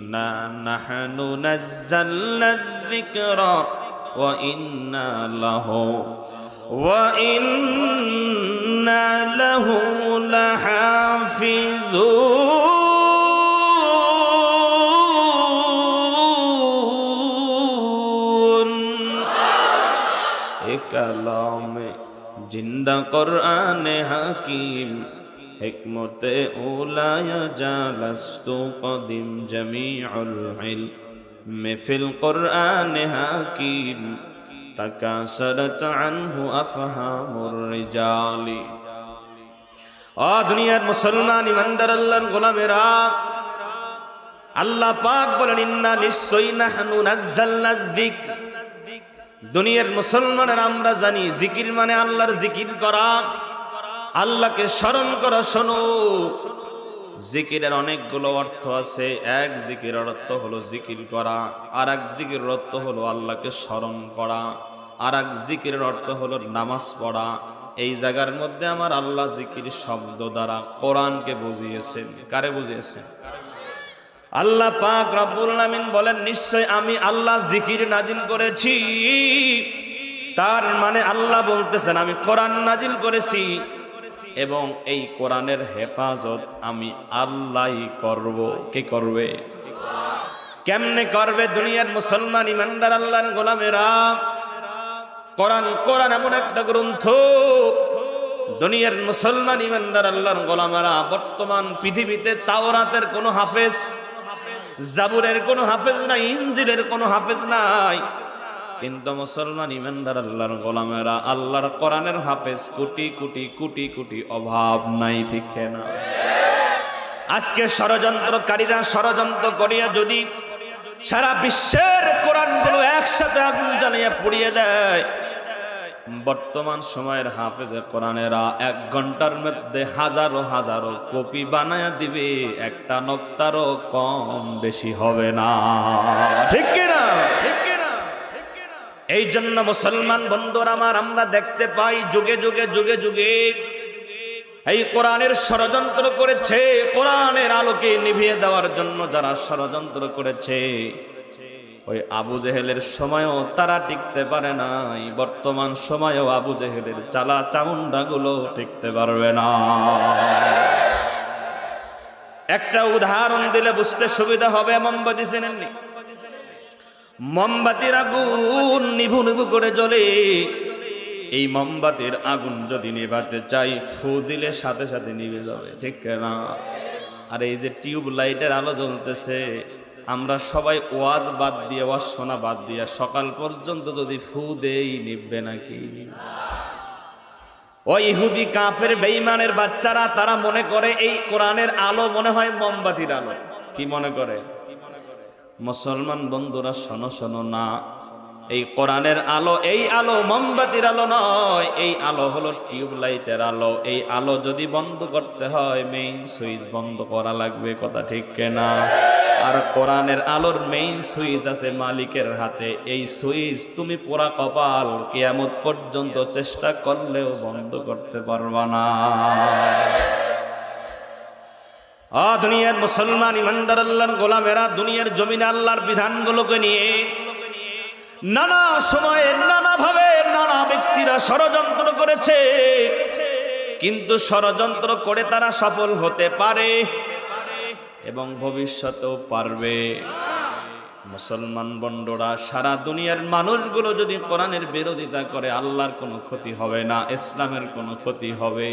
ইন্না নাহনু নাযালনা যিকরা ওয়া ইন্না লাহু লাহাফিযুন। এ কালামে জিন্দা কুরআনে হাকিম, হিকমতে উলায়া জালাস্তু কদিম জমিউল ইলম ফিল কুরআনে হাকিম তাকাসারাত আনহু আফহামুর রিজালি। ও দুনিয়ার মুসলমান ইমানদার আল্লাহর গোলামেরা, আল্লাহ পাক বলেন ইন্না নিশ্চয়ই নাহনু নাযালনা যিকর। দুনিয়ার মুসলমানেরা আমরা জানি জিকির মানে আল্লাহর জিকির করা, আল্লাহকে স্মরণ করা। শোনো, জিকিরের অনেকগুলো অর্থ আছে। এক জিকিরের অর্থ হলো জিকির করা, আর এক জিকিরের অর্থ হলো আল্লাহকে স্মরণ করা, আর এক জিকিরের অর্থ হলো নামাজ পড়া। এই জায়গার মধ্যে আমার আল্লাহ জিকির শব্দ দ্বারা কোরআনকে বুঝিয়েছেন। কারে বুঝিয়েছেন? আল্লাহ পাক রব্বুল আলামিন বলেন নিশ্চয় আমি আল্লাহ জিকির নাজিল করেছি। তার মানে আল্লাহ বলতেছেন আমি কোরআন নাজিল করেছি এবং এই কোরআনের হেফাজত আমি আল্লাহই করব। কে করবে? কেমনে করবে? দুনিয়ার মুসলমান ইমানদার আল্লাহর গোলামেরা, কোরআন এমন একটা গ্রন্থ, দুনিয়ার মুসলমান ইমানদার আল্লাহর গোলামেরা, বর্তমান পৃথিবীতে তাওরাতের কোনো হাফেজ, জাবুরের কোনো হাফেজ নাই, ইনজিলের কোনো হাফেজ নাই, কিন্তু মুসলমান ইমানদার আল্লাহর গোলামেরা আল্লাহর কোরআনের হাফেজ কোটি কোটি কোটি কোটি, অভাব নাই। ঠিক না? আজকে ষড়যন্ত্রকারীরা ষড়যন্ত্র করিয়া যদি সারা বিশ্বের কোরআনগুলো একসাথে আগুন জ্বালিয়ে পুড়িয়ে দেয়, বর্তমান সময়ের হাফেজে কোরআনেরা 1 ঘন্টার মধ্যে হাজারো হাজারো কপি বানায়া দিবে, একটা নক্তারও কম বেশি হবে না। ঠিক কিনা? এই জন্য মুসলমান বন্ধুরা আমার, আমরা দেখতে পাই যুগে যুগে যুগে যুগে এই কোরআনের ষড়যন্ত্র করেছে। কোরআনের আলোকে নিভিয়ে দেওয়ার জন্য যারা ষড়যন্ত্র করেছে, ওই আবু জেহেলের সময়ও তারা টিকতে পারে নাই, বর্তমান সময়েও আবু জেহেলের চালা চামুন্ডাগুলো টিকতে পারবে না। একটা উদাহরণ দিলে বুঝতে সুবিধা হবে। মোমবাতি চেনেননি? মোমবাতির আগুন নিভু নিভু করে জ্বলে। এই মোমবাতির আগুন যদি নেভাতে চাই, ফু দিলে সাথে সাথে নিভে যাবে। ঠিক না? আর এই যে টিউব লাইটের আলো জ্বলতেছে, আমরা সবাই ওয়াজ বাদ দিয়ে, ওয়াজ শোনা বাদ দিয়ে সকাল পর্যন্ত যদি ফু দেই, নিভবে নাকি? ওই ইহুদি কাফের বেঈমানের বাচ্চারা তারা মনে করে এই কোরআনের আলো মনে হয় মোমবাতির আলো। কি মনে করে? মুসলমান বন্ধুরা শোনো শোনো, না, এই কোরআনের আলো, এই আলো মোমবাতির আলো নয়, এই আলো হলো টিউব লাইটের আলো। এই আলো যদি বন্ধ করতে হয়, মেইন সুইচ বন্ধ করা লাগবে। কথা ঠিক কিনা? আর কোরআনের আলোর মেইন সুইচ আছে মালিকের হাতে। এই সুইচ তুমি পোড়া কপাল কিয়ামত পর্যন্ত চেষ্টা করলেও বন্ধ করতে পারবা না। দুনিয়ার মুসলমান ইমানদার আল্লাহর গোলামেরা, দুনিয়ার জমিনে আল্লাহর বিধানগুলোকে নিয়ে নানা সময়ে নানাভাবে নানা ব্যক্তিরা ষড়যন্ত্র করেছে, কিন্তু ষড়যন্ত্র করে তারা সফল হতে পারে এবং ভবিষ্যতেও পারবে। মুসলমান বন্ধুরা, সারা দুনিয়ার মানুষগুলো যদি কোরআনের বিরোধিতা করে, আল্লাহর কোনো ক্ষতি হবে না, ইসলামের কোনো ক্ষতি হবে।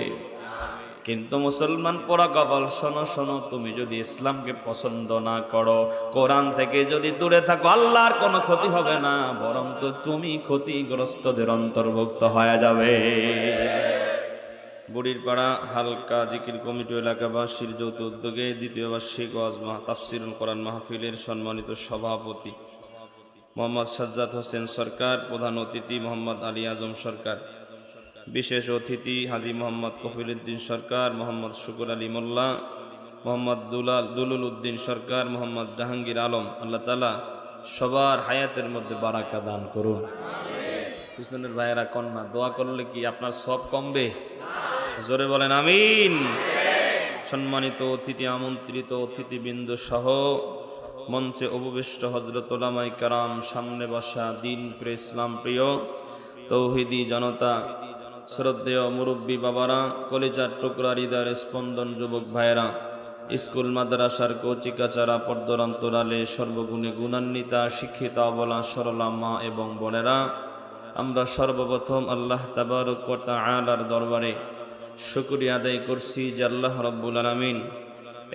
কিন্তু মুসলমান পোড়া কপাল, শোনো শোনো, তুমি যদি ইসলামকে পছন্দ না করো, কোরআন থেকে যদি দূরে থাকো, আল্লাহর কোনো ক্ষতি হবে না, বরং তো তুমি ক্ষতিগ্রস্তদের অন্তর্ভুক্ত হয়ে যাবে। বুড়িরপাড়া হালকা জিকির কমিটি এলাকাবাসীর যৌথ উদ্যোগে দ্বিতীয় বার্ষিক ওয়াজ তাফসিরুল কোরআন মাহফিলের সম্মানিত সভাপতি মোহাম্মদ সাজ্জাদ হোসেন সরকার, প্রধান অতিথি মোহাম্মদ আলী আজম সরকার, বিশেষ অতিথি হাজী মোহাম্মদ কফিল উদ্দিন সরকার, মোহাম্মদ শুকুর আলী মোল্লা, মোহাম্মদ দুলুল উদ্দিন সরকার, মোহাম্মদ জাহাঙ্গীর আলম। আল্লাহ তাআলা সবার হায়াতের মধ্যে বারাকা দান করুন। পিছনের ভাইয়েরা কন্যা দোয়া করলে কি আপনার সব কমবে? জোরে বলেন আমিন। সম্মানিত অতিথি, আমন্ত্রিত অতিথিবৃন্দ সহ মঞ্চে উপবিষ্ট হযরত উলামায়ে কেরাম, সামনে বসা দিন প্রিয় ইসলাম প্রিয় তৌহিদি জনতা, শ্রদ্ধেয় মুরব্বী বাবারা, কলিজার টুকরা হৃদয়ের স্পন্দন যুবক ভাইয়েরা, স্কুল মাদ্রাসার কচিকাচারা, পর্দার অন্তরালে সর্বগুণে গুণান্বিতা শিক্ষিতা অবলা সরলা মা এবং বোনেরা, আমরা সর্বপ্রথম আল্লাহ তাবারক ওয়া তাআলার দরবারে শুকরিয়া আদায় করছি যে আল্লাহ রাব্বুল আলামিন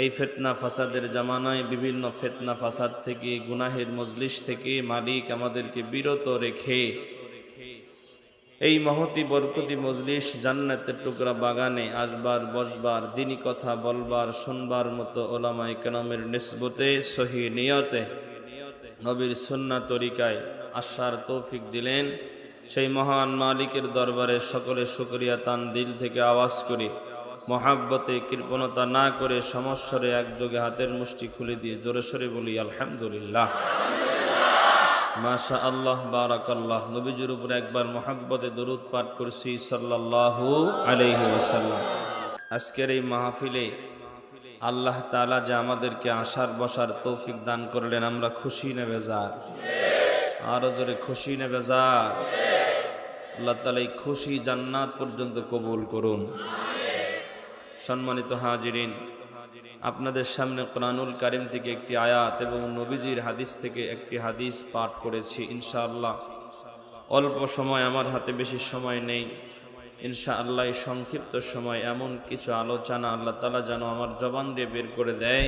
এই ফিতনা ফাসাদের জামানায় বিভিন্ন ফিতনা ফাসাদ থেকে, গুনাহের মজলিস থেকে মালিক আমাদেরকে বিরত রেখে এই মহতি বরকতি মজলিস, জান্নাতের টুকরা বাগানে আসবার, বসবার, দিনী কথা বলবার, শুনবার মতো উলামায়ে কেরামের নিসবতে সহি নিয়তে নবীর সুন্নাহ তরিকায় আসার তৌফিক দিলেন। সেই মহান মালিকের দরবারে সকলে শুকরিয়া তান দিল থেকে আওয়াজ করি, মহাব্বতে কৃপণতা না করে সমস্বরে একযোগে হাতের মুষ্টি খুলে দিয়ে জোরে সোরে বলি আলহামদুলিল্লাহ, মাশা আল্লাহ, বারাকাল্লাহ। নবীজির উপর একবার মহাব্বতে দরুদ পাঠ করছি সাল্লাল্লাহু আলাইহি ওয়াসাল্লাম। আজকের এই মাহফিলে আল্লাহ তাআলা যে আমাদেরকে আসার বসার তৌফিক দান করলেন, আমরা খুশি না বেজার? আরো জোরে খুশি না বেজার? আল্লাহ তাআলা এই খুশি জান্নাত পর্যন্ত কবুল করুন। সম্মানিত হাজিরিন, আপনাদের সামনে কোরআনুল কারীম থেকে একটি আয়াত এবং নবীজির হাদিস থেকে একটি হাদিস পাঠ করেছি। ইনশাআল্লাহ অল্প সময়, আমার হাতে বেশি সময় নেই। ইনশাআল্লাহ এই সংক্ষিপ্ত সময় এমন কিছু আলোচনা আল্লাহ তাআলা যেন আমার জবান দিয়ে বের করে দেয়,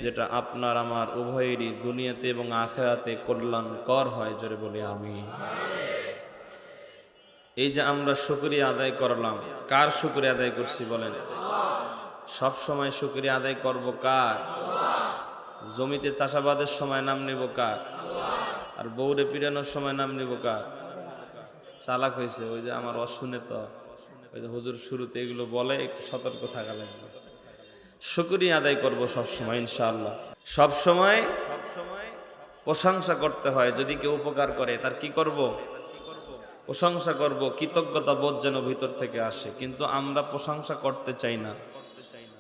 যেটা আপনার আমার উভয়েরই দুনিয়াতে এবং আখিরাতে কল্যাণকর হয়। জোরে বলি আমিন। এই যে আমরা শুকরিয়া আদায় করলাম, কার শুকরিয়া আদায় করছি বলেন? সব সময় শুকরিয়া আদায় করব কার? জমিতে চাষাবাদের সময় নাম নেব কার? আর বউরে পিরানোর সময় নাম নেব কার? চালাক হয়েছে ওই যে আমার অশুনে, তো ওই যে হুজুর শুরুতে এগুলো বলে, একটু সতর্ক থাকা লাগবে। শুকরিয়া আদায় করব সব সময় ইনশাআল্লাহ। সব সময় প্রশংসা করতে হয়। যদি কেউ উপকার করে তার কি করব? প্রশংসা করব, কৃতজ্ঞতা বোধ যেন ভিতর থেকে আসে। কিন্তু আমরা প্রশংসা করতে চাই না,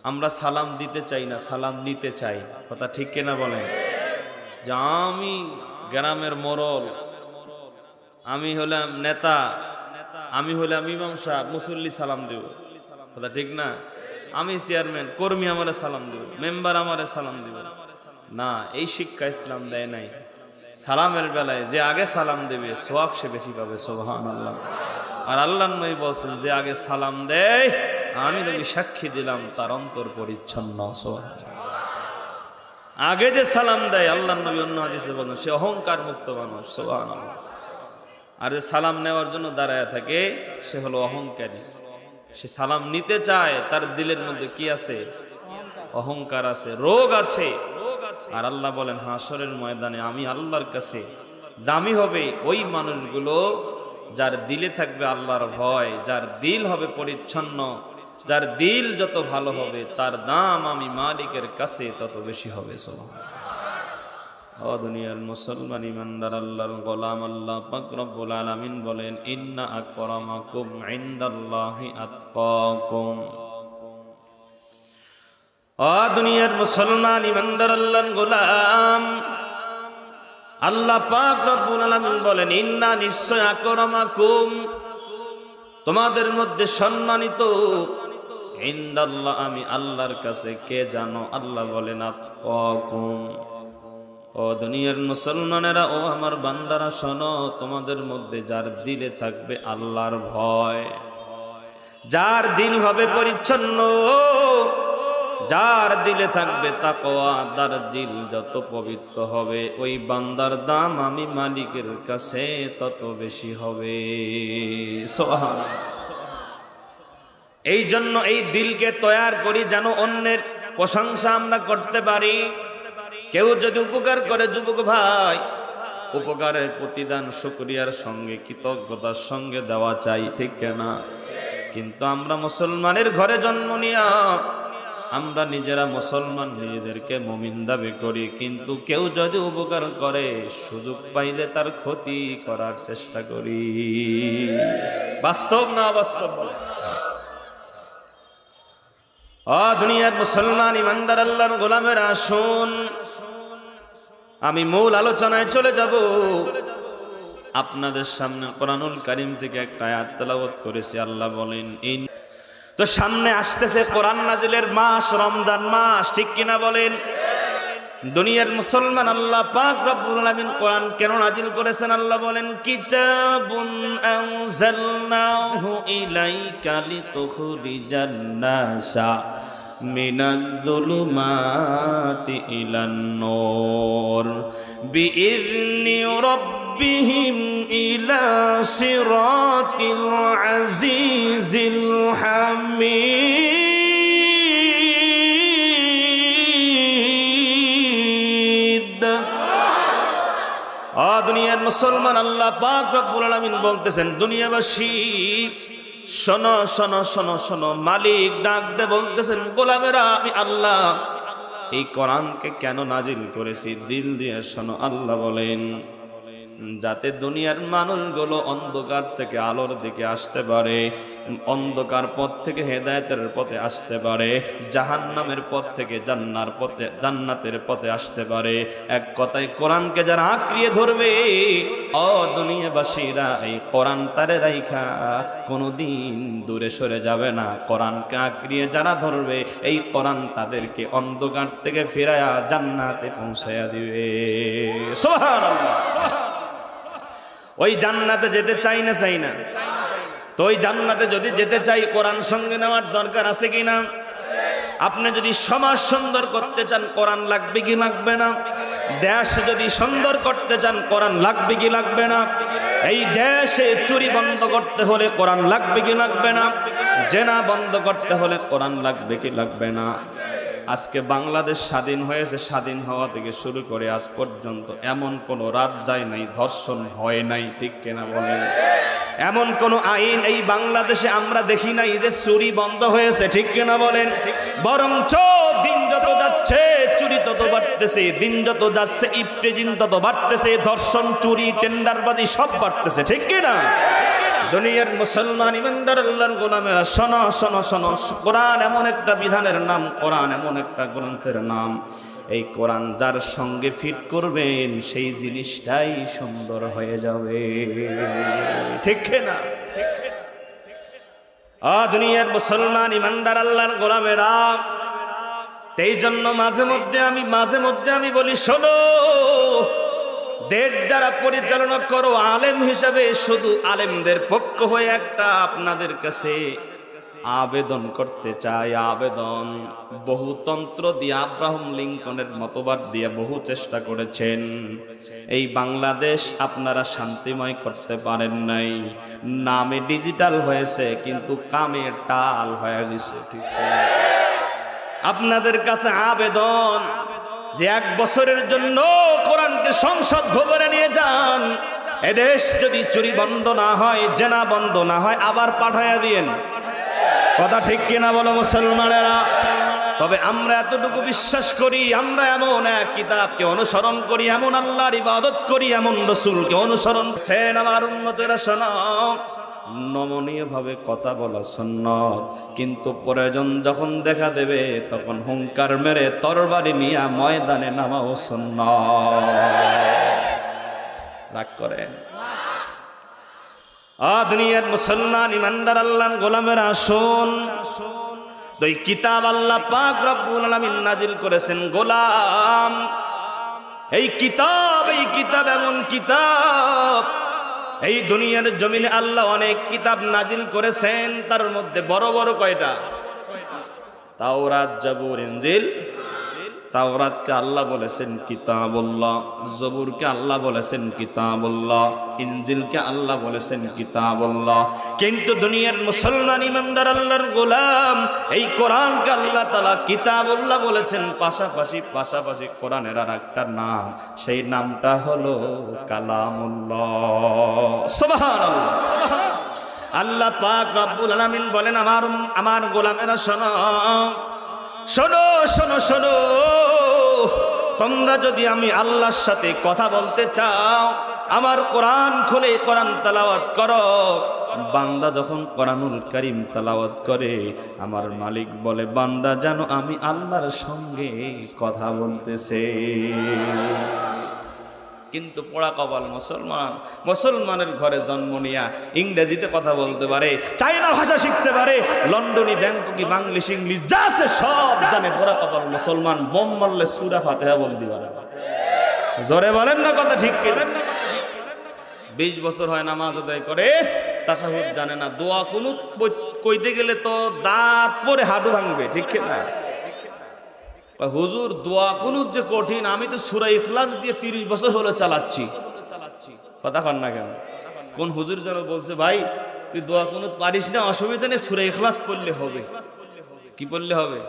আমরা সালাম দিতে চাই না, সালাম নিতে চাই। কথা ঠিক কিনা বলেন? যে আমি গ্রামের মোড়ল, আমি হলাম নেতা, আমি হলাম ইমাম সাহেব, মুসল্লি সালাম দেব। কথা ঠিক না? আমি চেয়ারম্যান, কর্মী আমারে সালাম দেব, মেম্বার আমারে সালাম দেব না। এই শিক্ষা ইসলাম দেয় নাই। সালামের বেলায় যে আগে সালাম দেবে সওয়াব সে বেশি পাবে। সুবহানাল্লাহ। আর আল্লাহর নবী বলেন, যে আগে সালাম দেয় আমি নবী সাক্ষী দিলাম তার অন্তর পরিচ্ছন্ন। আগে যে সালাম দেয়, আল্লাহর নবী অন্য হাদিসে বলেন, সে অহংকার মুক্ত মানুষ। সুবহানাল্লাহ। আর যে সালাম নেওয়ার জন্য দাঁড়ায় থাকে সে হলো অহংকারী। সে সালাম নিতে চায়, তার দিলের মধ্যে কি আছে? অহংকার আছে, রোগ আছে। আর আল্লাহ বলেন, হাসরের ময়দানে আমি আল্লাহর কাছে দামি হবে ওই মানুষগুলো যার দিলে থাকবে আল্লাহর ভয়, যার দিল হবে পরিচ্ছন্ন, যার দিল যত ভালো হবে তার দাম আমি মালিকের কাছে তত বেশি হবে। ও দুনিয়ার মুসলমান ইমানদার আল্লাহর গোলাম, আল্লাহ পাক রব্বুল আলামিন বলেন, ইন্না আকরামাকুম ইনদাল্লাহি আতকাকুম। ও দুনিয়ার মুসলমান ইমানদার আল্লাহর গোলাম, আল্লাহ পাক রব্বুল আলামিন বলেন, ইন্না নিশ্চয় আকরামাকুম, তোমাদের মধ্যে সম্মানিত, ইনদাল্লাহ আমি আল্লাহর কাছে কে জানো? আল্লাহ বলেন আতকাকুম। ও দুনিয়ার মুসলমানেরা, ও আমার বান্দারা শোনো, তোমাদের মধ্যে যার দিলে থাকবে আল্লাহর ভয়, যার দিল হবে পরিচ্ছন্ন, যার দিলে থাকবে তাকওয়া, তার দিল যত পবিত্র হবে ওই বান্দার দাম আমি মালিকের কাছে তত বেশি হবে। সুবহানাল্লাহ। এই জন্য এই দিলকে তৈয়ার করি যেন অন্যের প্রশংসা আমরা করতে পারি। কেউ যদি উপকার করে, যুবক ভাই, উপকারের প্রতিদান শুকরিয়ার সঙ্গে কৃতজ্ঞতার সঙ্গে দেওয়া চাই, ঠিক না? কিন্তু আমরা মুসলমানের ঘরে জন্ম নিয়া আমরা নিজেরা মুসলমান, নিজেদেরকে মুমিন দাবি করি, কিন্তু কেউ যদি উপকার করে সুযোগ পাইলে তার ক্ষতি করার চেষ্টা করি। বাস্তব না বাস্তব বলে? ও দুনিয়ার মুসলমান ইমানদার আল্লাহর গোলামেরা, আসুন আমি মূল আলোচনায় চলে যাব। আপনাদের সামনে কোরআনুল কারীম থেকে একটা আয়াত তেলাওয়াত করেছি। আল্লাহ বলেন, তো সামনে আসতেছে কোরআন নাজিলের মাস, রমজান মাস, ঠিক কিনা বলেন? দুনিয়ার মুসলমান, আল্লাহ পাক রব্বুল আলামিন কোরআন কেন নাজিল করেছেন? আল্লাহ বলেন, কিতাবুন আনজালনাহু ইলাইকা লিতুখরিজান নাসা মিনাজ-যুলুমাতি ইলান-নূর বিইذনি রাব্বিহিম ইলা সিরাতিল আজিজিল হামিদ। দুনিয়ার মুসলমান, আল্লাহ পাক রব্বুল আলামিন বলতেছেন, দুনিয়াবাসী শোনো শোনো শোনো শোনো, মালিক ডাক দে বলতেছেন, গোলামেরা আমি আল্লাহ এই কোরআনকে কেন নাজিল করেছি, দিল দিয়ে শোনো। আল্লাহ বলেন, যাতে দুনিয়ার মানুষগুলো অন্ধকার থেকে আলোর দিকে আসতে পারে, অন্ধকার পথ থেকে হেদায়েতের পথে আসতে পারে, জাহান্নামের পথ থেকে জান্নাতের পথে আসতে পারে। এক কথায় কোরআনকে যারা আঁকড়িয়ে ধরবে, ও দুনিয়াবাসীরা, এই কোরআন তারে রাইখা কোনোদিন দূরে সরে যাবে না। কোরআনকে আঁকড়িয়ে যারা ধরবে, এই কোরআন তাদেরকে অন্ধকার থেকে ফিরায়া জান্নাতে পৌঁছায়া দিবে। সুবহানাল্লাহ। ওই জান্নাতে যেতে চাই না? চাই না। তো ওই জান্নাতে যদি যেতে চাই, কোরআন সঙ্গে নেওয়ার দরকার আছে কিনা? আপনি যদি সমাজ সুন্দর করতে চান, কোরআন লাগবে কি লাগবে না? দেশ যদি সুন্দর করতে চান, কোরআন লাগবে কি লাগবে না? এই দেশে চুরি বন্ধ করতে হলে কোরআন লাগবে কি লাগবে না? জেনা বন্ধ করতে হলে কোরআন লাগবে কি লাগবে না? আজকে বাংলাদেশ স্বাধীন হয়েছে, স্বাধীন হওয়া থেকে শুরু করে আজ পর্যন্ত এমন কোনো রাত যায় নাই ধর্ষণ হয় নাই, ঠিক কিনা বলেন? এমন কোন আইন এই বাংলাদেশে আমরা দেখি নাই যে চুরি বন্ধ হয়েছে, ঠিক কিনা বলেন? বরঞ্চ দিন যত যাচ্ছে চুরি তত বাড়তেছে, দিন যত যাচ্ছে ইফতেজিন তত বাড়তেছে, ধর্ষণ, চুরি, টেন্ডারবাজি সব বাড়তেছে, ঠিক কিনা? দুনিয়ার মুসলমান ইমানদার আল্লাহর গোলামেরা, শোনো শোনো শোনো, কোরআন এমন একটা বিধানের নাম, কোরআন এমন একটা গ্রন্থের নাম, এই কোরআন যার সঙ্গে ফিট করবেন সেই জিনিসটাই সুন্দর হয়ে যাবে, ঠিক না? দুনিয়ার মুসলমান ইমানদার আল্লাহর গোলামেরা, এই জন্য মাঝে মধ্যে আমি বলি, শোনো, দেশ যারা পরিচালনা করো, আলেম হিসাবে শুধু আলেমদের পক্ষ হয়ে একটা আপনাদের কাছে আবেদন করতে চাই। আবেদন বহুতন্ত্র দিয়ে, আব্রাহাম লিঙ্কনের মতবাদ দিয়ে বহু চেষ্টা করেছেন। এই বাংলাদেশ আপনারা শান্তিময় করতে পারেন নাই। নামে ডিজিটাল হয়েছে কিন্তু কামে টাল হয়ে গেছে, ঠিক আপনাদের কাছে আবেদন যে 1 বছরের জন্য কোরআনকে সংসদ ভবনে নিয়ে যান। এদেশ যদি চুরি বন্ধ না হয়, জেনা বন্ধ না হয়, আবার পাঠাইয়া দিয়েন। কথা ঠিক কিনা বলো মুসলমানেরা? তবে আমরা এতটুকু বিশ্বাস করি, আমরা এমন এক কিতাবকে অনুসরণ করি, এমন আল্লাহর ইবাদত করি, এমন রাসূলকে অনুসরণ করেন। আমার উম্মতেরা শোনো, নমনীয় ভাবে কথা বলা সুন্নাত, কিন্তু প্রয়োজন যখন দেখা দেবে তখন হুঙ্কার মেরে তরবারি নিয়ে ময়দানে নামাও সুন্নাত। রাগ করেন? দুনিয়ার মুসলমান ইমানদার আল্লাহর গোলামেরা, আসুন, এই কিতাব আল্লাহ পাক রব্বুল আলামিন নাজিল করেছেন। গোলাম, এই কিতাব এমন কিতাব, এই দুনিয়ার জমিনে আল্লাহ অনেক কিতাব নাজিল করেছেন। তার মধ্যে বড় বড় কয়টা? তাওরাত, জবুর, ইনজিল। তাওরাতকে আল্লাহ বলেছেন কিতাবুল্লাহ, জবুরকে আল্লাহ বলেছেন কিতাবুল্লাহ, ইনজিলকে আল্লাহ বলেছেন কিতাবুল্লাহ। কিন্তু দুনিয়ার মুসলমান ইমানদার আল্লাহর গোলাম, এই কোরআনকে আল্লাহ তাআলা কিতাবুল্লাহ বলেছেন। পাশাপাশি কোরআনের আর একটা নাম, সেই নামটা হলো কালামুল্লাহ। সুবহানাল্লাহ। আল্লাহ পাক রব্বুল আলামিন বলেন, আমার গোলামেরা শোনো শোনো শোনো শোনো, তোমরা যদি আমি আল্লাহর সাথে কথা বলতে চাও, আমার কোরআন খুলে কোরআন তেলাওয়াত করো। বান্দা যখন কোরআনুল কারীম তেলাওয়াত করে, আমার মালিক বলে, বান্দা জানো আমি আল্লাহর সঙ্গে কথা বলতেছে। কিন্তু পোড়া কপাল মুসলমানের ঘরে জন্ম নিয়া ইংরেজিতে কথা বলতে পারে, চাইনা ভাষা শিখতে পারে, লন্ডনী ব্যাংককি বাংলিশ ইংলিশ যা আছে সব জানে। পোড়া কপাল মুসলমান বোম মারলে সূরা ফাতিহা বলতে পারে। জোরে বলেন না কথা ঠিক কিনা? 20 বছর হয় নামাজ আদায় করে, তাশাহুদ জানে না, দোয়া কুনুত কইতে গেলে তো দাঁত পরে হাঁটু ভাঙবে, ঠিক কিনা? হুজুর দোয়া কুনুত যে কঠিন, আমি তো সূরা ইখলাস দিয়ে 30 বছর হলো চালাচ্ছি। কথা কন না কেন? কোন হুজুর যেন বলছে, ভাই তুই দোয়া কুনুত পারিস না, অসুবিধা নেই, সূরা ইখলাস পড়লে হবে। কি পড়লে হবে?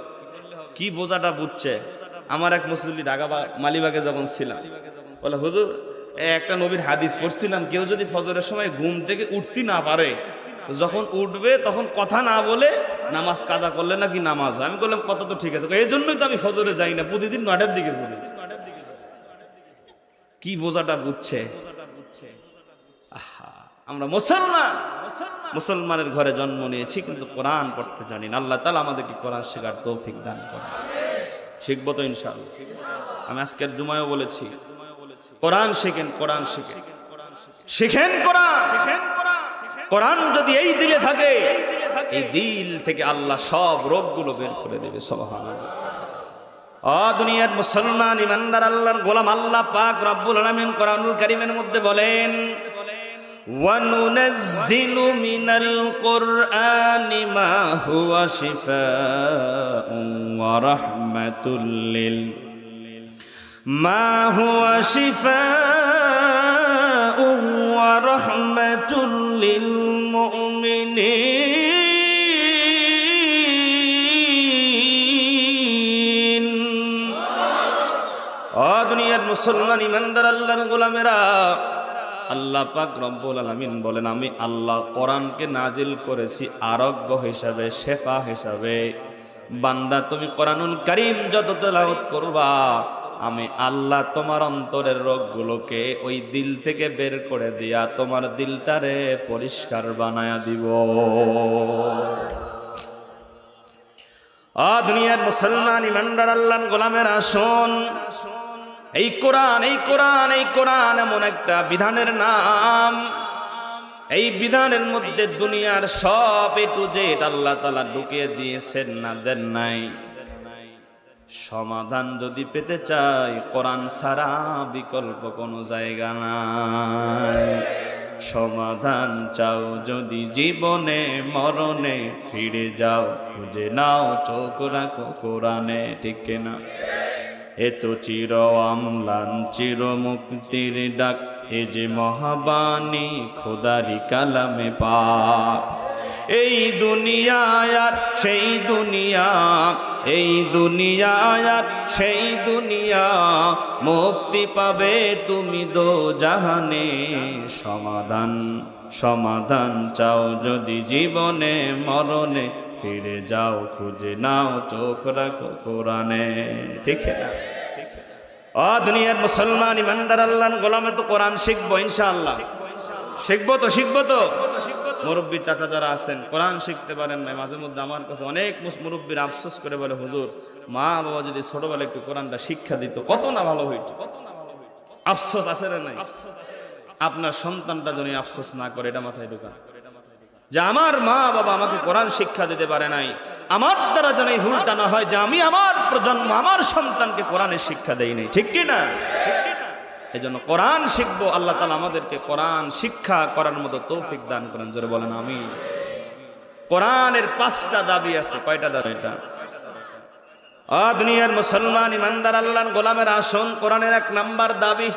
কি বোঝাটা বুঝছে? আমার এক মুসল্লি ঢাকা মালিবাগে যখন ছিলাম, বলে হুজুর একটা নবীর হাদিস পড়ছিলাম, কেউ যদি ফজরের সময় ঘুম থেকে উঠতে না পারে, যখন উঠবে তখন কথা না বলে নামাজ কাজা করলে নাকি নামাজ। আমি বললাম কথা তো ঠিক আছে, এই জন্যই তো আমি ফজরে যাই না, প্রতিদিন 9টার দিকে পড়ি। কি বোঝাটা বুঝছে? আহা, আমরা মুসলমানের ঘরে জন্ম নিয়েছি কিন্তু কোরআন পড়তে জানি না। আল্লাহ তাআলা আমাদেরকে কোরআন শেখার তৌফিক দান করেন। শিখবো তো ইনশাআল্লাহ। আমি আজকের জুমায়ও বলেছি, কোরআন শিখেন, কোরআন শিখেন, শিখেন কোরআন। কোরআন যদি এই দিলে থাকে, এই দিল থেকে আল্লাহ সব রোগগুলো বের করে দেবে। সুবহানাল্লাহ। দুনিয়ার মুসলমান ইমানদার আল্লাহর গোলাম, আল্লাহ পাক রব্বুল আলামিন কোরআনুল কারীমের মধ্যে বলেন, وَنُنَزِّلُ مِنَ الْقُرْآنِ مَا هُوَ شِفَاءٌ وَرَحْمَةٌ لِلْمُؤْمِنِينَ। দুনিয়ার মুসলমান ইমানদার আল্লাহর গোলামেরা, আল্লাহ পাক রব্বুল আলামিন বলেন, আমি আল্লাহ কোরআনকে নাজিল করেছি আরোগ্য হিসাবে, শেফা হিসাবে। বান্দা তুমি কোরআনুল কারীম যত তেলাওয়াত করবা, আমি আল্লাহ তোমার অন্তরের রোগগুলোকে ওই দিল থেকে বের করে দিয়া তোমার দিলটারে পরিষ্কার বানায়া দিব। দুনিয়ার মুসলমান ইমানদার আল্লাহর গোলামেরা, শোন, এই কোরআন, এই কোরআন, এই কোরআন এমন একটা বিধানের নাম, এই বিধানের মধ্যে দুনিয়ার সব এ টু জেড আল্লাহ তাআলা ঢুকিয়ে দিয়েছেন, না দেন নাই। সমাধান যদি পেতে চাই, কোরআন ছাড়া বিকল্প কোনো জায়গা নাই। সমাধান চাও যদি জীবনে মরণে, ফিরে যাও খুঁজে নাও, চোখ রাখো কোরআনে, ঠিক কিনা? এ তো চির আমলান চির মুক্তির ডাক, এ যে মহাবাণী খোদারি কালামে পাক। এই দুনিয়ায় আর সেই দুনিয়া, এই দুনিয়ায় আর সেই দুনিয়া, মুক্তি পাবে তুমি দোজাহানে। সমাধান চাও যদি জীবনে মরণে, ফিরে যাও খুঁজে নাও, চোখ রাখো কোরআনে, ঠিক না? দুনিয়ার মুসলমান ইমানদার আল্লাহর গোলামে তো কোরআন শিখবো ইনশাআল্লাহ। শিখবো তো মুরব্বী চাচা যারা আছেন, কোরআন শিখতে পারেন না, মাঝে মধ্যে আমার কাছে অনেক মুরব্বীর আফসোস করে বলে, হুজুর মা বাবা যদি ছোটবেলায় একটু কোরআনটা শিক্ষা দিত কত না ভালো হইত। আফসোস আছে না নাই? আপনার সন্তানটা যদি আফসোস না করে, এটা মাথায় ঢোকা যে আমার মা বাবা আমাকে কোরআন শিক্ষা দিতে পারে নাই, আমার দ্বারা যেন এই ভুলটা না হয় যে আমি আমার প্রজন্ম, আমার সন্তানকে কোরআনের শিক্ষা দেই নাই, ঠিক কি না? এই জন্য কোরআন শিখবো। আল্লাহ তাআলা আমাদেরকে কোরআন শিক্ষা করার মতো তৌফিক দান করেন, জোরে বলেন আমিন। কোরআনের 5টা দাবি আছে। কয়টা দাবি এটা? দুনিয়ার মুসলমান ইমানদার আল্লাহর গোলামের আসন, কোরআনের 1 নাম্বার দাবি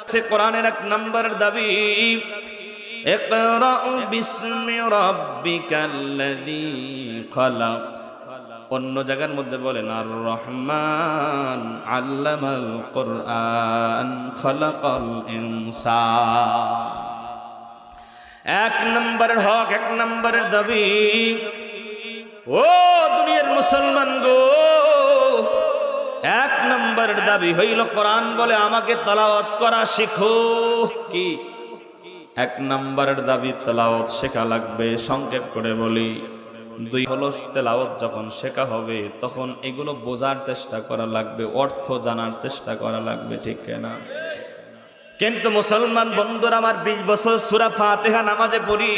আছে, কোরআনের 1 নাম্বারের দাবি, ইকরা বিসমি রাব্বিকাল্লাযী খালাক। অন্য জায়গার মধ্যে বলেন আর রহমান আল্লামাল কোরআন খালাকাল ইনসান। 1 নম্বরের হক, 1 নম্বরের দাবি। ও দুনিয়ার মুসলমান গো, 1 নম্বরের দাবি হইল কোরআন বলে আমাকে তেলাওয়াত করা শিখো। কি 1 নম্বরের দাবি? তেলাওয়াত শেখা লাগবে। সংক্ষেপ করে বলি, 2 হলো তেলাওয়াত যখন শেখা হবে তখন এগুলো বোঝার চেষ্টা করা লাগবে, অর্থ জানার চেষ্টা করা লাগবে, ঠিক না? কিন্তু মুসলমান বন্ধুরা আমার 20 বছর সূরা ফাতিহা নামাজে পড়ি।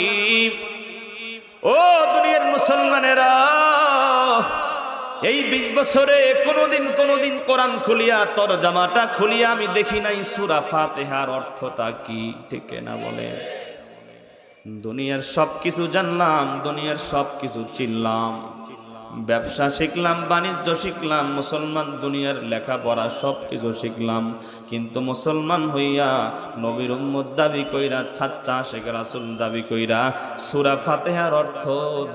ও দুনিয়ার মুসলমানেরা, এই 20 বছরে কোনোদিন কোরআন খুলিয়া তরজামাটা খুলিয়া আমি দেখি নাই সূরা ফাতিহার অর্থটা কি, ঠিক না বলে? দুনিয়ার সবকিছু জানলাম, দুনিয়ার সবকিছু চিনলাম, ব্যবসা শিখলাম, বাণিজ্য শিখলাম, মুসলমান দুনিয়ার লেখাপড়া সবকিছু শিখলাম, কিন্তু মুসলমান হইয়া নবীর উম্মত দাবি কইরা, ছাচ্চা আশিক রাসূল দাবি কইরা সূরা ফাতিহার অর্থ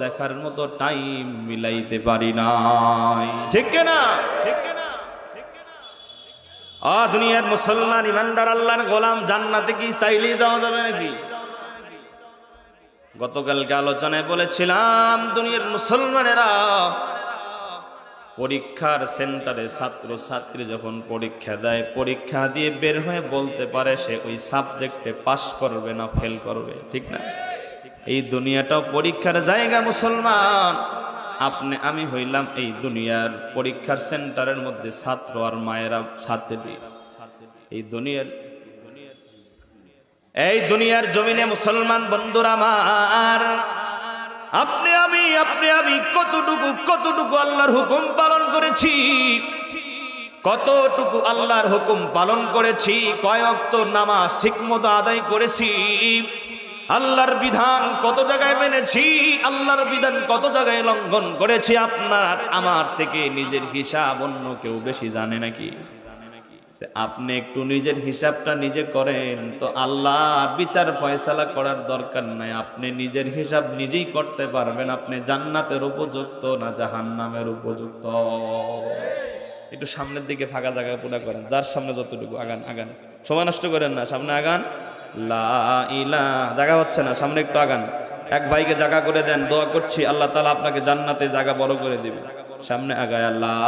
দেখার মতো টাইম মিলাইতে পারি নাই, ঠিক না? দুনিয়ার মুসলমান ইমানদার আল্লাহর গোলাম জান্নাতে কি চাইলেই যাওয়া যাবে নাকি? গতকালকে আলোচনায় বলেছিলাম, দুনিয়ার মুসলমানেরা পরীক্ষার সেন্টারে ছাত্র ছাত্রী যখন পরীক্ষা দেয়, পরীক্ষা দিয়ে বের হয়ে বলতে পারে সে ওই সাবজেক্টে পাস করবে না ফেল করবে, ঠিক না? এই দুনিয়াটাও পরীক্ষার জায়গা মুসলমান। আপনি আমি হইলাম এই দুনিয়ার পরীক্ষার সেন্টারের মধ্যে ছাত্র আর মায়েরা ছাত্রী। এই দুনিয়ার জমিনে মুসলমান বন্ধুরা আমার, আপনি আমি কতটুকু আল্লাহর হুকুম পালন করেছি, কতটুকু আল্লাহর হুকুম পালন করেছি, কয় ওয়াক্ত নামাজ ঠিকমতো আদায় করেছি, আল্লাহর বিধান কত জায়গায় মেনেছি, আল্লাহর বিধান কত জায়গায় লঙ্ঘন করেছি, আপনার আমার থেকে নিজের হিসাব অন্য কেউ বেশি জানে নাকি? আপনি একটু নিজের হিসাবটা নিজে করেন তো আল্লাহ বিচার ফয়সালা করার দরকার নাই। আপনি নিজের হিসাব নিজেই করতে পারবেন, আপনি জান্নাতের উপযুক্ত না জাহান্নামের উপযুক্ত। একটু সামনের দিকে ফাঁকা জায়গা পুরা করেন, যার সামনে যতটুকু আগান, সময় নষ্ট করেন না, সামনে আগান। লা ইলাহা, জায়গা হচ্ছে না, সামনে একটু আগান। এক ভাইকে জায়গা করে দেন, দোয়া করছি আল্লাহ তাআলা আপনাকে জান্নাতে জায়গা বড় করে দিবে। সামনে আগায়, লা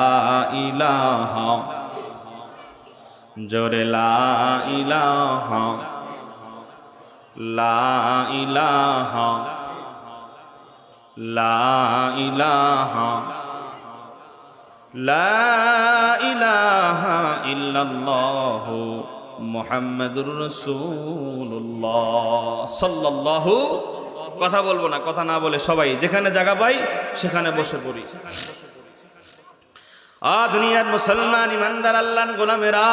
ইলাহা, জোরে লা ইলাহা, লা ইলাহা, লা ইলাহা, লা ইলাহা ইল্লাল্লাহু মুহাম্মাদুর রাসূলুল্লাহ সাল্লাল্লাহু। কথা বলবো না, কথা না বলে সবাই যেখানে জায়গা পাই সেখানে বসে পড়ি। দুনিয়ার মুসলমান ইমানদার আল্লাহর গোলামেরা,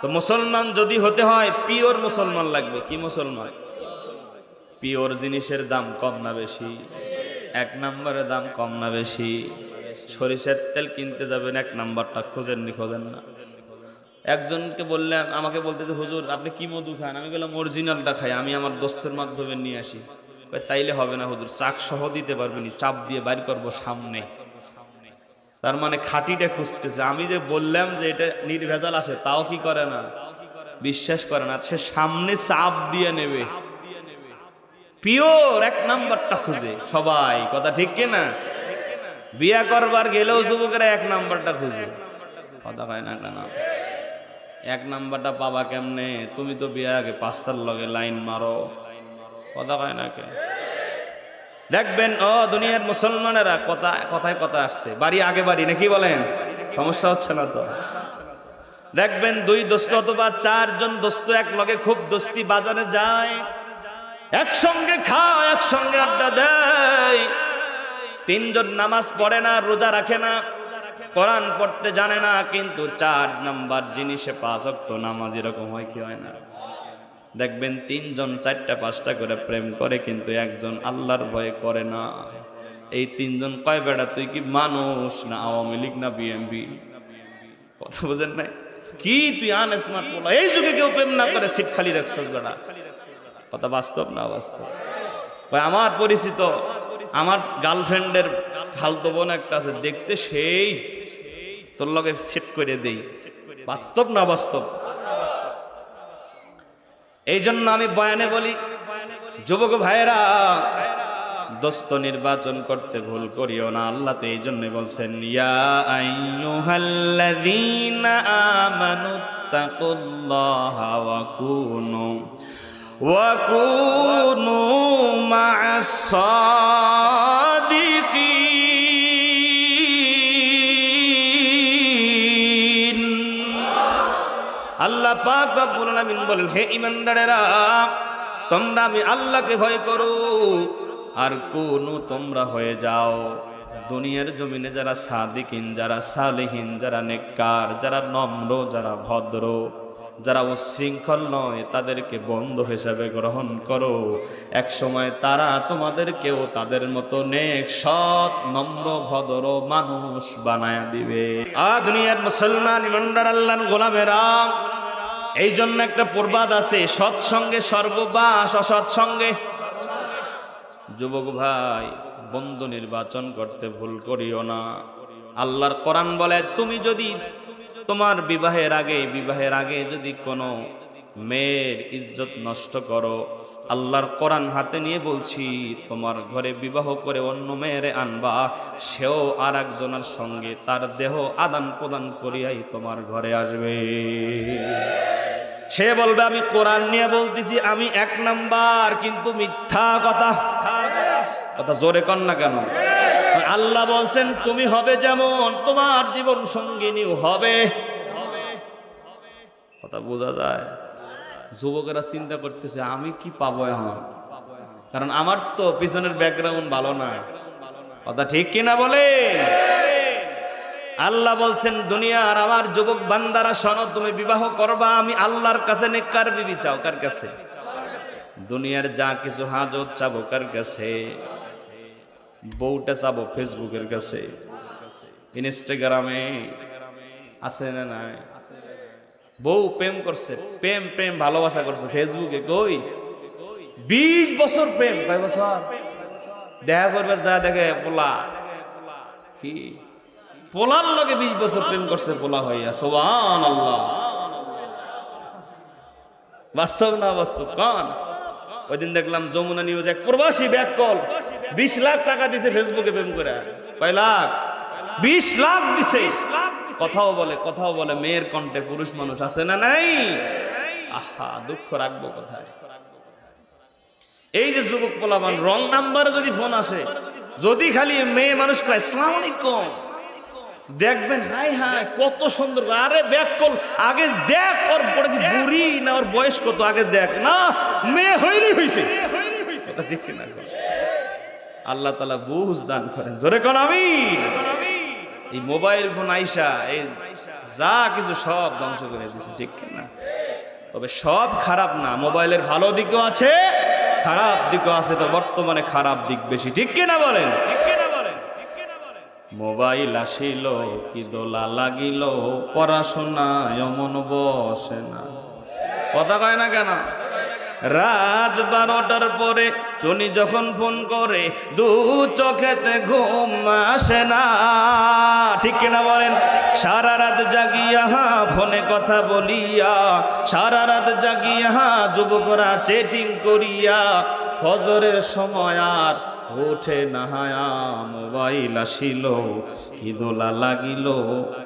তো মুসলমান যদি হতে হয় পিওর মুসলমান লাগবে। কি মুসলমান? পিওর জিনিসের দাম কম না বেশি? 1 নম্বরের দাম কম না বেশি? সরিষার তেল কিনতে যাবেন, 1 নম্বরটা খোঁজেন না? একজনকে বললাম, আমাকে বলতেছে হুজুর আপনি কি মধু খান? আমি বললাম অরিজিনালটা খাই, আমি আমার দোস্তের মাধ্যমে নিয়ে আসি। তাইলে হবে না হুজুর, চাক সহ দিতে পারবেন, চাপ দিয়ে বাইর করবো সামনে। তার মানে খাঁটিটা খুঁজতেছে। আমি যে বললাম যে এটা নির্ভেজাল আসে, তাও কি করে না, বিশ্বাস করে না। সে সামনে চাপ দিয়ে নেবে, পিওর 1 নম্বরটা খুঁজে সবাই। কথা ঠিক কিনা? বিয়া করবার গেলেও যুবকেরা 1 নম্বরটা খুঁজে। কথা কয় না কেন? 1 নম্বরটা পাবা কেমনে? তুমি তো বিয়ার আগে 5টার লগে লাইন মারো। কথা কয় না কে? দেখবেন দুনিয়ার মুসলমানেরা কথায় কথা আসছে, বাড়ি আগে বাড়ি নাকি বলেন? সমস্যা হচ্ছে না তো? দেখবেন 2 দোস্ত অথবা 4 জন দোস্ত এক লগে খুব দোস্তি, বাজারে যায়, একসঙ্গে খায়, একসঙ্গে আড্ডা দেয়। 3 জন নামাজ পড়ে না, রোজা রাখে না, কোরআন পড়তে জানে না, কিন্তু 4 নাম্বার জিনিসে 5 ওয়াক্ত নামাজ। এরকম হয় কি হয় না? দেখবেন 3 জন 4টা 5টা করে প্রেম করে, কিন্তু একজন আল্লাহর ভয়ে করে না। এই 3 জন কয় বেটা তুই কি মানুষ না আওয়ামী লীগ না বিএমপি? কথা বুঝেন নাই? কি তুই আনস্মার্ট বলা? এই যুগে কেউ প্রেম না করে সিট খালি রাখছস বেটা। কথা বাস্তব না বাস্তব? ভাই আমার পরিচিত, আমার গার্লফ্রেন্ডের খালতো বোন একটা আছে, দেখতে সেই, তোর লগে সেট করে দেই। বাস্তব না বাস্তব? এই জন্য আমি বয়ানে বলি, যুবক ভাইয়েরা দোস্ত নির্বাচন করতে ভুল করিও না। আল্লাহ তো এই জন্য বলছেন, ইয়া আইয়ুহাল্লাযীনা আমানুত্তাকুল্লাহা ওয়া কুনু মা'আস সাদিকিন। আল্লাহ পাক রব্বুল আলামিন বলেন, হে ঈমানদারেরা, তোমরা আমি আল্লাহকে ভয় করো আর কোন তোমরা হয়ে যাও দুনিয়ার জমিনে যারা সাদিকিন, যারা সালেহিন, যারা নেককার, যারা নম্র, যারা ভদ্র, যারা উচ্ছৃঙ্খল নয়, তাদেরকে বন্ধু হিসাবে গ্রহণ করো। এক সময় তারা তোমাদেরকেও তাদের মতো নেক, সৎ, নম্র, ভদ্র মানুষ বানায় দিবে। দুনিয়ার মুসলমান ইমানদার আল্লাহর গোলামেরা, এই জন্য একটা প্রবাদ আছে, সৎসঙ্গে সর্ববাস, অসৎ সঙ্গে। যুবক ভাই, বন্ধু নির্বাচন করতে ভুল করিও না। আল্লাহর কোরআন বলে, তুমি যদি তোমার বিবাহের আগে যদি কোনো মেয়ের ইজ্জত নষ্ট করো, আল্লাহর কোরআন হাতে নিয়ে বলছি, তোমার ঘরে বিবাহ করে অন্য মেয়েরে আনবা, সেও আর একজনের সঙ্গে তার দেহ আদান প্রদান করিয়াই তোমার ঘরে আসবে। সে বলবে আমি কোরআন নিয়ে বলতেছি, আমি 1 নাম্বার, কিন্তু মিথ্যা কথা। কথা জোরে কর না কেন? আল্লাহ বলছেন তুমি হবে যেমন, তোমার জীবন সঙ্গিনীও হবে। কথা বোঝা যায়? যুবকেরা চিন্তা করতেছে আমি কি পাবো এখন, কারণ আমার তো পিছনের ব্যাকগ্রাউন্ড ভালো না। কথা ঠিক কিনা বলে? আল্লাহ বলছেন দুনিয়ার আমার যুবক বান্দারা শোনো, তুমি বিবাহ করবা, আমি আল্লাহর কাছে নেককার বিবি চাও। কার কাছে? দুনিয়ার যা কিছু হাজত চাবো কার কাছে? বউটা চাবো ফেসবুকের কাছে, ইনস্টাগ্রামে আছে না নাই? বউ প্রেম করছে, প্রেম ভালোবাসা করছে ফেসবুকে, কই 20 বছর প্রেম, কয় বছর দেখা করবার যা দেখে পোলা, কি পোলার লগে 20 বছর প্রেম করছে পোলা হইয়া। সুবহানাল্লাহ। বাস্তব না বাস্তব কোন? ওই দিন দেখলাম যমুনা নিউজ, এক প্রবাসী ব্যাক কল 20 লাখ টাকা দিছে ফেসবুকে প্রেম করে। কয় লাখ? 20 লাখ দিছে। কথাও বলে মেয়ের কণ্ঠে পুরুষ মানুষ আছে না নাই? আহা, দুঃখ রাখবো কোথায়? এই যে যুবক পোলাপান, রং নাম্বারে যদি ফোন আসে, যদি খালি মেয়ে মানুষ কয় আসসালামু আলাইকুম, দেখবেন হাই হাই কত সুন্দর। আরে ব্যাক কল, আগে দেখ ওর বড় কি বুড়ি না ওর বয়স কত, আগে দেখ না, মেয়ে হইলেই হইছে। কথা ঠিক কিনা? আল্লাহ তাআলা বুঝ দান করেন, জোরে কোন আমিন। এই মোবাইল ফোন আইসা এই যা কিছু সব ধ্বংস করে দিছে, ঠিক কিনা? তবে সব খারাপ না, মোবাইলের ভালো দিকও আছে, খারাপ দিকও আছে। তো বর্তমানে খারাপ দিক বেশি, ঠিক কিনা বলেন? মোবাইল আসিল কি দোলা লাগিল, পড়াশোনায় মন বসে না। কথা কয় না কেন? রাত 12টার পরে টনি যখন ফোন করে, দু চোখেতে ঘুম আসে না, ঠিক কিনা বলেন? সারা রাত জাগিয়া ফোনে কথা বলিয়া, সারা রাত জাগিয়া যুবকরা চেটিং করিয়া, ফজরের সময় আর ওঠে নাহায়া, মোবাইল আসিল কি দোলা লাগিল,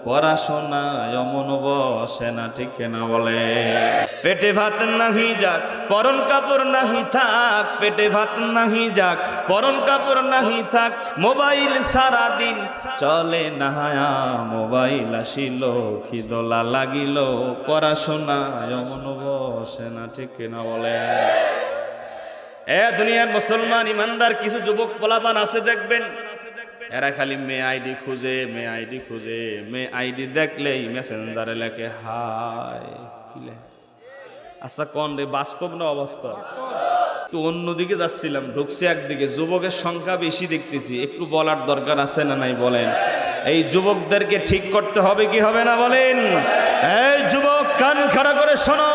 পড়াশোনায় মন বসে না, ঠিক না বলে? পেটে ভাত নাহি যাক, পরন কাপড় নাহি থাক, পেটে ভাত নাহি যাক, পরন কাপড় নাহি থাক, মোবাইল সারা দিন চলে নাহায়া, মোবাইল আসিল কি দোলা লাগিল, পড়াশোনায় মন বসে না, ঠিক না বলে? দুনিয়ার মুসলমান ইমানদার কিছু যুবক পোলাপান আছে, দেখবেন এরা খালি মেয়ে আইডি খুঁজে, মেয়ে আইডি দেখলেই মেসেঞ্জারে লেখে হাই। আচ্ছা কোন রে, বাস্তব না অবাস্তব? একটু অন্যদিকে যাচ্ছিলাম, ঢুকছে একদিকে, যুবকের সংখ্যা বেশি দেখতেছি, একটু বলার দরকার আছে না নাই বলেন? এই যুবকদেরকে ঠিক করতে হবে কি হবে না বলেন? এই যুবক, কান খাড়া করে শোনো,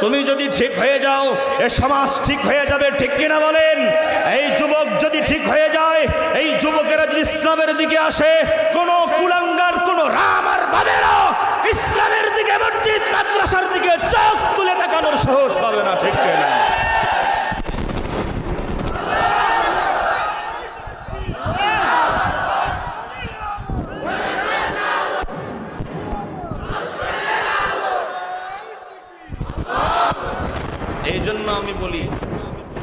তুমি যদি ঠিক হয়ে যাও এ সমাজ ঠিক হয়ে যাবে, ঠিক কিনা বলেন? এই যুবক যদি ঠিক হয়ে যায়, এই যুবকেরা যদি ইসলামের দিকে আসে, কোন কুলাঙ্গার, কোন রাম আর বাবেরা ইসলামের দিকে, মসজিদ মাদ্রাসার দিকে চোখ তুলে তাকানোর সাহস পাবে না, ঠিক কিনা? এই জন্য আমি বলি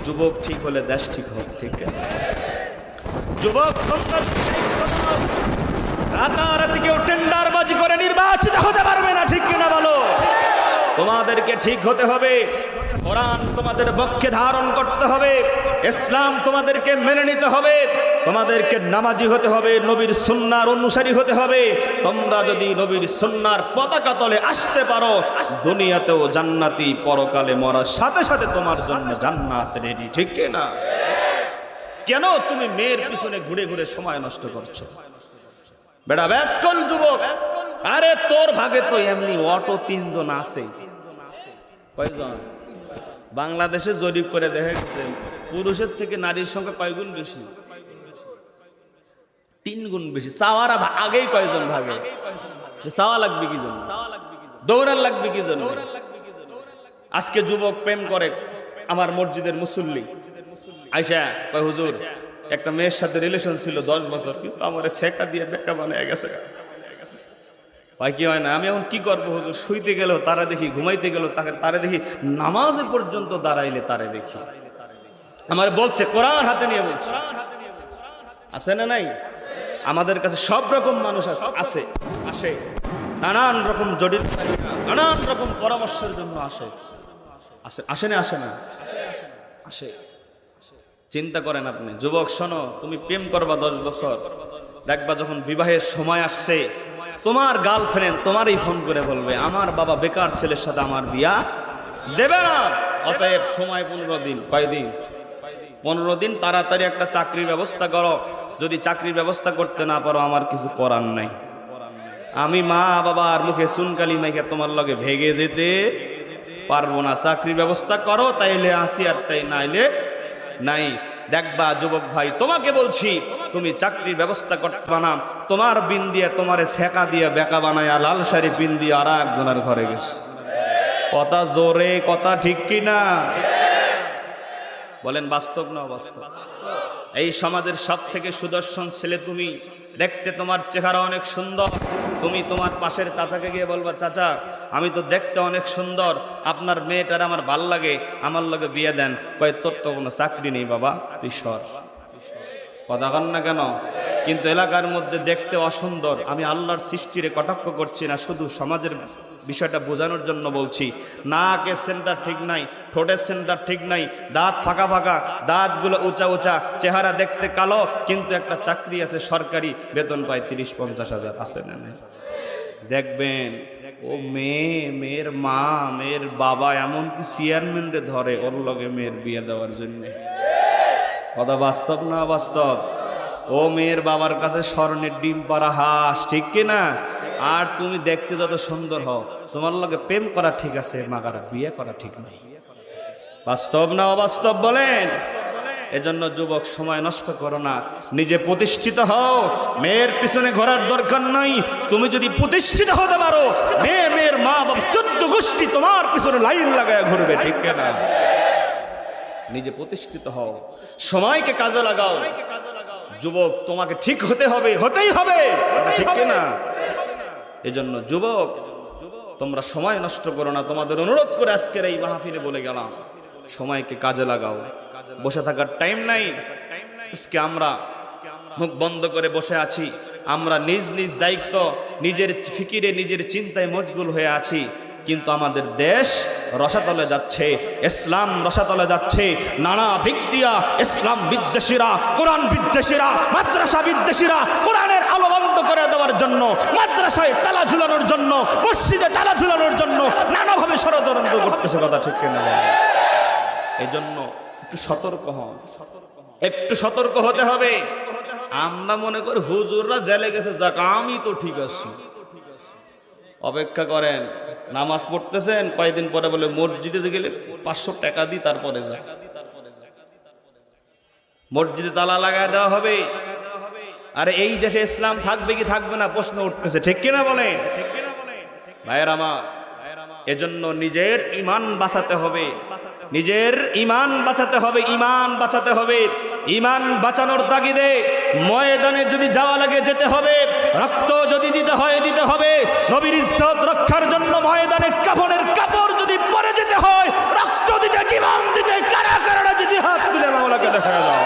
যুবক ঠিক হলে দেশ ঠিক হবে, ঠিক আছে? যুবক রাতারাতি কেউ টেন্ডারবাজি করে নির্বাচিত হতে পারবে না, ঠিক কিনা বলো? তোমাদেরকে ঠিক হতে হবে, কোরআন তোমাদের পক্ষে ধারণ করতে হবে, ইসলাম তোমাদেরকে মেনে নিতে হবে, তোমাদেরকে নামাজি হতে হবে, নবীর সুন্নাহর অনুসারী হতে হবে। তোমরা যদি নবীর সুন্নাহর পতাকা তলে আসতে পারো, দুনিয়াতেও জান্নাতি, পরকালে মরার সাথে সাথে তোমার জন্য জান্নাত রেডি, ঠিক না? কেন তুমি মেয়ের পিছনে ঘুরে ঘুরে সময় নষ্ট করছো? বেটা ব্যাকল যুবক, আরে তোর ভাগে তো এমনি অটো 3 জন আছে। কয়জন? বাংলাদেশে জরিপ করে দেখা গেছে পুরুষের থেকে নারীর সংখ্যা কয় গুণ বেশি? 3 গুণ বেশি। চাওয়ার আগেই কয়জন ভাগে? চাওয়া লাগবে কি জন্য? দৌড়ার লাগবে কি জন্য? আজকে যুবক প্রেম করে, আমার মসজিদের মুসল্লি আইসা কয়, হুজুর একটা মেয়ের সাথে রিলেশন ছিল 10 বছর, কিন্তু আমার সেকা দিয়ে বেকা বানায় গেছে। ভাই কি হয় না, আমি এখন কি করবো হুজুর? শুইতে গেলেও তারা দেখি, ঘুমাইতে গেলেও তারা দেখি, নামাজে পর্যন্ত দাঁড়াইলে তারে দেখি। আমার বলছে, কোরআন হাতে নিয়ে বলছে। আছে না নাই? আমাদের কাছে সব রকম মানুষ আসে, নানান রকম জটিল, নানান রকম পরামর্শের জন্য আসে না আসে। চিন্তা করেন আপনি, যুবক শোনো, তুমি প্রেম করবা 10 বছর, দেখবা যখন বিবাহের সময় আসছে, তোমার গার্লফ্রেন্ড তোমারই ফোন করে বলবে, আমার বাবা বেকার ছেলের সাথে আমার বিয়া দেবে না। অতএব সময় 15 দিন। কয়দিন? 15 দিন। তাড়াতাড়ি একটা চাকরির ব্যবস্থা করো। যদি চাকরির ব্যবস্থা করতে না পারো, আমার কিছু করার নাই। আমি মা বাবার মুখে চুনকালি মাইকে তোমার লগে ভেগে যেতে পারবো না। চাকরির ব্যবস্থা করো, তাইলে আসি, আর তাই নাইলে নাই। দেখবা যুবক ভাই, তোমাকে বলছি, তুমি চাকরির ব্যবস্থা করতে না, তোমার বিন দিয়ে তোমারে সেকা দিয়ে বেকা বানায় লাল শাড়ি পিন দিয়ে আর একজনের ঘরে গেছে। কথা জোরে, কথা ঠিক কিনা বলেন? বাস্তব না অবাস্তব? এই সমাজের সব থেকে সুদর্শন ছেলে তুমি, দেখতে তোমার চেহারা অনেক সুন্দর, তুমি তোমার পাশের চাচাকে গিয়ে বলবা, চাচা আমি তো দেখতে অনেক সুন্দর, আপনার মেয়েটার আমার ভাল লাগে, আমার লগে বিয়ে দেন। কয়, তোর তো কোনো চাকরি নেই বাবা, তুই সর। কথা কন না কেন? কিন্তু এলাকার মধ্যে দেখতে অসুন্দর। আমি আল্লাহর সৃষ্টিরে কটাক্ষ করছি না, শুধু সমাজের বিষয়টা বোঝানোর জন্য বলছি। নাকের সেন্টার ঠিক নাই, ঠোঁটের সেন্টার ঠিক নাই, দাঁত ফাঁকা ফাঁকা, দাঁতগুলো উঁচা উঁচা, চেহারা দেখতে কালো, কিন্তু একটা চাকরি আছে সরকারি, বেতন পায় 30-50 হাজার। আছে না? দেখবেন ও মেয়ের মা, মেয়ের বাবা এমনকি চেয়ারম্যানরে ধরে ওর লগে মেয়ের বিয়ে দেওয়ার জন্য। কথা বাস্তব না বাস্তব? ও মেয়ের বাবার কাছে স্বর্ণের ডিম পাড়া হাঁস, ঠিক কিনা? আর তুমি দেখতে যত সুন্দর হও, তোমার লগে প্রেম করা ঠিক আছে, মাগার বিয়ে করা ঠিক নাই। বাস্তব না অবাস্তব বলেন? এজন্য যুবক সময় নষ্ট করো না, নিজে প্রতিষ্ঠিত হও। মেয়ের পিছনে ঘোরার দরকার নাই। তুমি যদি প্রতিষ্ঠিত হতে পারো, মেয়ের মা বাবা 14 গোষ্ঠী তোমার পিছনে লাইন লাগায় ঘুরবে, ঠিক কিনা? নিজে প্রতিষ্ঠিত হও, সময়কে কাজে লাগাও। যুবক তোমাকে ঠিক হতে হবে, হতেই হবে, ঠিক কিনা? এজন্য যুবক তোমরা সময় নষ্ট করো না। তোমাদের অনুরোধ করে আজকের এই মাহফিলে বলে গেলাম, সময়কে কাজে লাগাও। বসে থাকার টাইম নাই। আজকে আমরা মুখ বন্ধ করে বসে আছি, আমরা নিজ নিজ দায়িত্ব, নিজের ফিকিরে, নিজের চিন্তায় মশগুল হয়ে আছি, কিন্তু আমাদের দেশ রসাতলে যাচ্ছে, ইসলাম রসাতলে যাচ্ছে। নানা দিক দিয়া ইসলাম বিদ্বেষীরা, কোরআন বিদ্বেষীরা, মাদ্রাসা বিদ্বেষীরা কোরআনের আলো বন্ধ করে দেওয়ার জন্য, মাদ্রাসায় তালা ঝুলানোর জন্য, মসজিদে তালা ঝুলানোর জন্য নানাভাবে ষড়যন্ত্র করতেছে। কথা ঠিক কিনা? এই জন্য একটু সতর্ক হন, একটু সতর্ক হতে হবে। আমরা মনে করি হুজুররা জেলে গেছে, যাক আমি তো ঠিক আছি। অপেক্ষা করেন, নামাজ পড়তেছেন, কয়েকদিন পরে বলে মসজিদে গেলে 500 টাকা দিই, তারপরে যা। মসজিদে তালা লাগায় দেওয়া হবে। আরে এই দেশে ইসলাম থাকবে কি থাকবে না প্রশ্ন উঠতেছে, ঠিক কিনা বলেন? ভাইয়ের আমার, এজন্য নিজের ঈমান বাঁচাতে হবে, নিজের ঈমান বাঁচাতে হবে, ঈমান বাঁচাতে হবে। ঈমান বাঁচানোর তাগিদে ময়দানে যদি যাওয়া লাগে যেতে হবে, রক্ত যদি দিতে হয় দিতে হবে। নবীর ইজ্জত রক্ষার জন্য ময়দানে কাফনের কাপড় যদি পরে যেতে হয়, রক্ত দিতে, জীবন দিতে, কারা কারা যদি হাত তুলে মাওলাকে দেখা দাও।